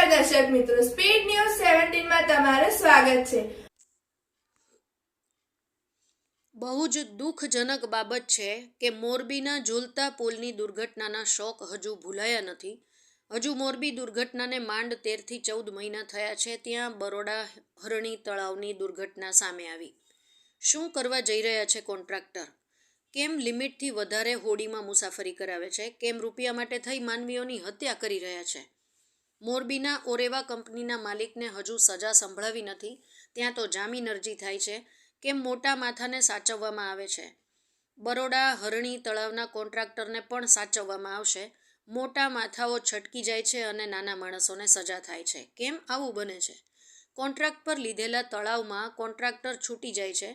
નમસ્કાર દર્શક મિત્રો, સ્પીડ ન્યૂઝ 17 માં તમારું સ્વાગત છે। બહુ જ દુઃખજનક બાબત છે કે મોરબીના ઝૂલતા પુલની દુર્ઘટનાના શોક હજુ ભૂલાયા નથી। હજુ મોરબી દુર્ઘટનાને માંડ 13 થી 14 મહિના થયા છે, ત્યાં બરોડા હરણી તળાવની દુર્ઘટના સામે આવી। શું કરવા જઈ રહ્યા છે કોન્ટ્રાક્ટર? કેમ લિમિટથી વધારે હોડીમાં મુસાફરી કરાવે છે? કેમ રૂપિયા માટે થઈ માનવીઓની હત્યા કરી રહ્યા છે? મોરબીના ઓરેવા કંપનીના માલિકને હજુ સજા સંભળાવી નથી, ત્યાં તો જામીન અરજી થાય છે। કેમ મોટા માથાને સાચવવામાં આવે છે? બરોડા હરણી તળાવના કોન્ટ્રાક્ટરને પણ સાચવવામાં આવશે। મોટા માથાઓ છટકી જાય છે અને નાના માણસોને સજા થાય છે। કેમ આવું બને છે? કોન્ટ્રાક્ટ પર લીધેલા તળાવમાં કોન્ટ્રાક્ટર છૂટી જાય છે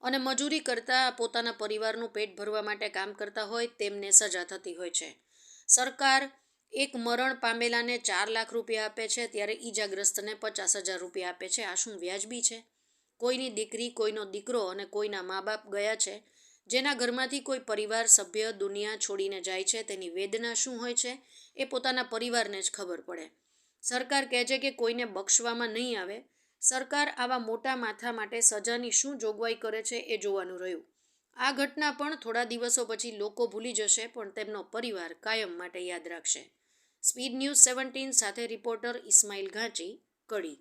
અને મજૂરી કરતા પોતાના પરિવારનું પેટ ભરવા માટે કામ કરતા હોય તેમને સજા થતી હોય છે। સરકાર એક મરણ પામેલાને 4 લાખ રૂપિયા આપે છે, ત્યારે ઈજાગ્રસ્તને 50,000 રૂપિયા આપે છે। આ શું વ્યાજબી છે? કોઈની દીકરી, કોઈનો દીકરો અને કોઈના મા બાપ ગયા છે, જેના ઘરમાંથી કોઈ પરિવાર સભ્ય દુનિયા છોડીને જાય છે, તેની વેદના શું હોય છે એ પોતાના પરિવારને જ ખબર પડે। સરકાર કહે છે કે કોઈને બક્ષવામાં નહીં આવે। સરકાર આવા મોટા માથા માટે સજાની શું જોગવાઈ કરે છે એ જોવાનું રહ્યું। આ ઘટના પણ થોડા દિવસો પછી લોકો ભૂલી જશે, પણ તેમનો પરિવાર કાયમ માટે યાદ રાખશે। સ્પીડ ન્યૂઝ 17 સાથે રિપોર્ટર ઇસ્માઇલ ઘાંચી, કડી।